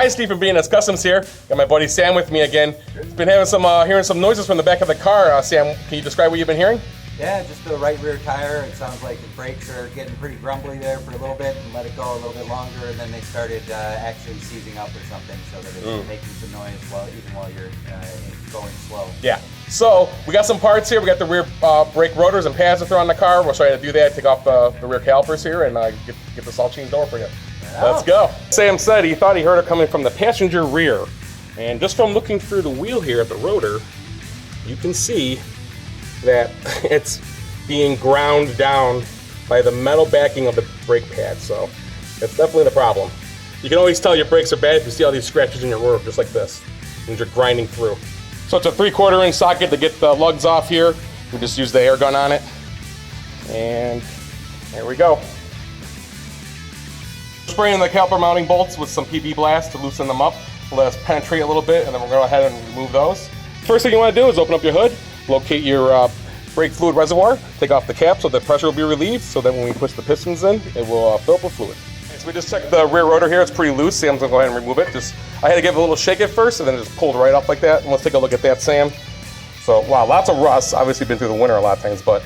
Steve from B&S Customs here. Got my buddy Sam with me again. Been having some hearing some noises from the back of the car. Sam, can you describe what you've been hearing? Yeah, just the right rear tire. It sounds like the brakes are getting pretty grumbly there for a little bit, and let it go a little bit longer, and then they started actually seizing up or something, so that it's making some noise even while you're going slow. Yeah. So we got some parts here. We got the rear brake rotors and pads to throw on the car. We'll show you how to do that. Take off the rear calipers here and get this all changed over for you. Let's go. Sam said he thought he heard it coming from the passenger rear, and just from looking through the wheel here at the rotor, you can see that it's being ground down by the metal backing of the brake pad, so it's definitely the problem. You can always tell your brakes are bad if you see all these scratches in your rotor, just like this, and you're grinding through. So it's a 3/4 inch socket to get the lugs off here. We just use the air gun on it, and there we go. Spraying the caliper mounting bolts with some PB Blast to loosen them up, let us penetrate a little bit, and then we'll go ahead and remove those. First thing you want to do is open up your hood, locate your brake fluid reservoir, take off the cap so the pressure will be relieved, so that when we push the pistons in, it will fill up with fluid. So we just checked the rear rotor here. It's pretty loose. Sam's gonna go ahead and remove it. I had to give it a little shake at first, and then it just pulled right up like that. And let's take a look at that, Sam. So, wow, lots of rust. Obviously been through the winter a lot of times, but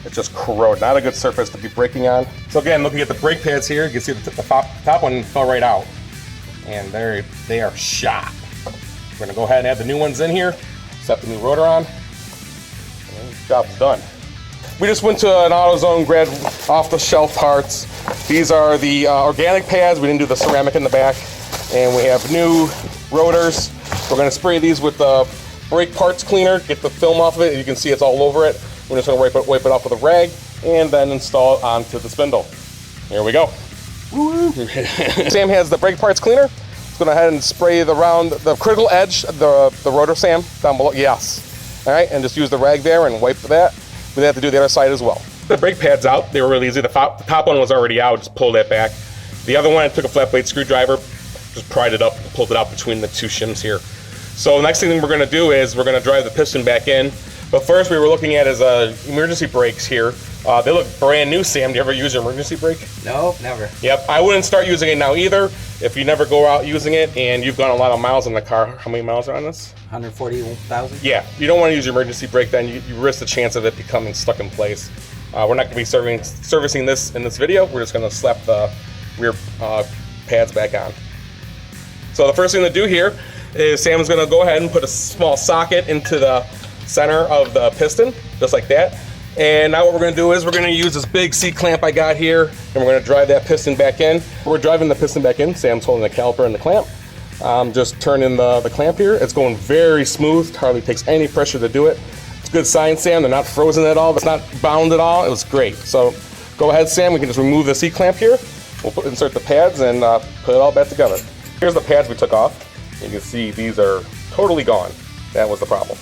it's just corroded. Not a good surface to be braking on. So again, looking at the brake pads here, you can see the top one fell right out. And they are shot. We're gonna go ahead and add the new ones in here, set the new rotor on, and the job's done. We just went to an AutoZone, grabbed off-the-shelf parts. These are the organic pads. We didn't do the ceramic in the back. And we have new rotors. We're gonna spray these with the brake parts cleaner, get the film off of it. You can see it's all over it. We're just gonna wipe it off with a rag and then install it onto the spindle. Here we go. Sam has the brake parts cleaner. Let's go ahead and spray the critical edge, the rotor, Sam, down below. Yes. All right, and just use the rag there and wipe that. We have to do the other side as well. The brake pad's out. They were really easy. The top one was already out. Just pulled that back. The other one, I took a flat blade screwdriver, just pried it up, pulled it out between the two shims here. So the next thing we're going to do is we're going to drive the piston back in. But first, we were looking at is emergency brakes here. They look brand new, Sam. Do you ever use your emergency brake? No, never. Yep, I wouldn't start using it now either. If you never go out using it and you've gone a lot of miles in the car, how many miles are on this? 140,000? Yeah, you don't want to use your emergency brake then. You risk the chance of it becoming stuck in place. We're not going to be servicing this in this video. We're just going to slap the rear pads back on. So the first thing to do here is Sam's going to go ahead and put a small socket into the center of the piston, just like that. And now what we're going to do is we're going to use this big C-clamp I got here, and we're going to drive that piston back in. We're driving the piston back in. Sam's holding the caliper and the clamp. Just turning the clamp here. It's going very smooth. Hardly takes any pressure to do it. It's a good sign, Sam. They're not frozen at all. It's not bound at all. It was great. So go ahead, Sam. We can just remove the C-clamp here. We'll insert the pads and put it all back together. Here's the pads we took off. You can see these are totally gone. That was the problem.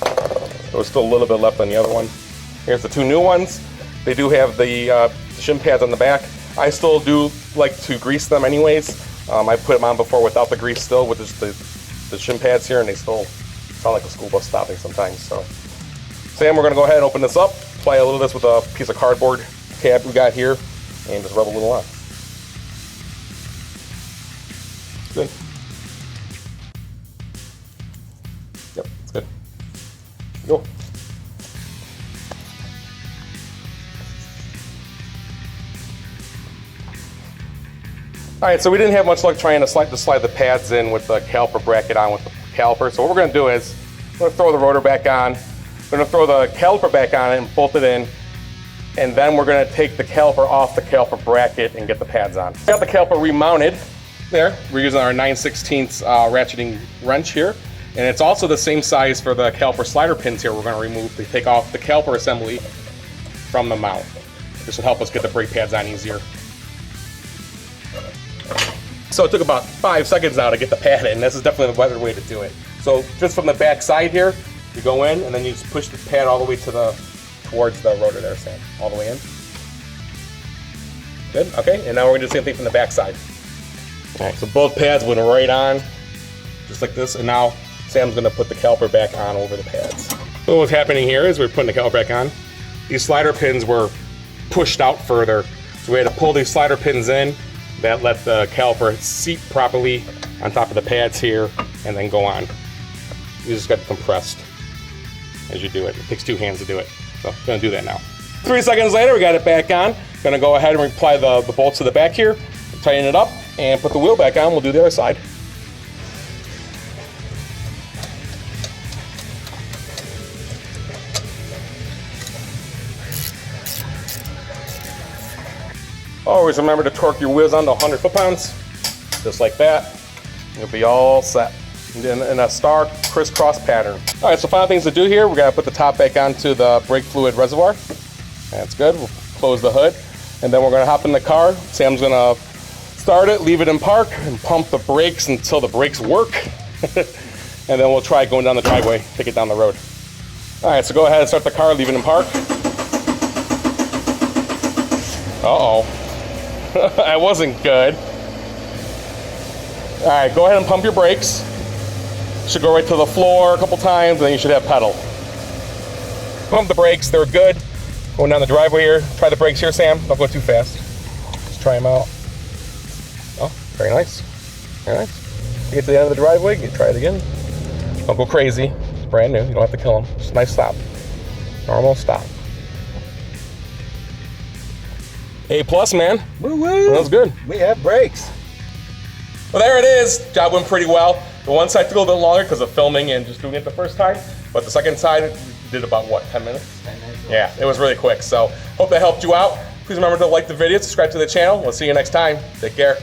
There was still a little bit left on the other one. Here's the two new ones. They do have the shim pads on the back. I still do like to grease them anyways. I put them on before without the grease still with just the shim pads here, and they still sound like a school bus stopping sometimes. So, Sam, we're gonna go ahead and open this up, apply a little of this with a piece of cardboard tab we got here, and just rub a little on. Good. Yep, it's good. Go. All right, so we didn't have much luck trying to slide the pads in with the caliper bracket on with the caliper. So what we're going to do is we're going to throw the rotor back on. We're going to throw the caliper back on and bolt it in. And then we're going to take the caliper off the caliper bracket and get the pads on. We got the caliper remounted there. We're using our 9/16 ratcheting wrench here. And it's also the same size for the caliper slider pins here we're going to remove to take off the caliper assembly from the mount. This will help us get the brake pads on easier. So it took about 5 seconds now to get the pad in. This is definitely the better way to do it. So just from the back side here, you go in and then you just push the pad all the way towards the rotor there, Sam. All the way in. Good, okay. And now we're gonna do the same thing from the back side. All right, so both pads went right on, just like this. And now Sam's gonna put the caliper back on over the pads. So what's happening here is we're putting the caliper back on. These slider pins were pushed out further. So we had to pull these slider pins in. That let the caliper seat properly on top of the pads here, and then go on. You just got it compressed as you do it. It takes 2 hands to do it. So I'm gonna do that now. 3 seconds later, we got it back on. Gonna go ahead and apply the bolts to the back here, tighten it up, and put the wheel back on. We'll do the other side. Always remember to torque your wheels onto 100 foot-pounds, just like that. You'll be all set in a star crisscross pattern. All right, so final things to do here, we're gonna put the top back onto the brake fluid reservoir. That's good. We'll close the hood, and then we're gonna hop in the car. Sam's gonna start it, leave it in park, and pump the brakes until the brakes work. And then we'll try going down the driveway, take it down the road. All right, so go ahead and start the car, leave it in park. Uh-oh. That wasn't good. All right, go ahead and pump your brakes. Should go right to the floor a couple times, and then you should have pedal. Pump the brakes, they're good. Going down the driveway here. Try the brakes here, Sam. Don't go too fast. Just try them out. Oh, very nice. Very nice. You get to the end of the driveway, you try it again. Don't go crazy. It's brand new. You don't have to kill them. Just a nice stop. Normal stop. A+, man. Woo-woo. That was good. We have brakes. Well, there it is. Job went pretty well. The one side took a little bit longer because of filming and just doing it the first time. But the second side did about, what, 10 minutes? 10 minutes. Yeah, it was really quick. So hope that helped you out. Please remember to like the video, subscribe to the channel. We'll see you next time. Take care.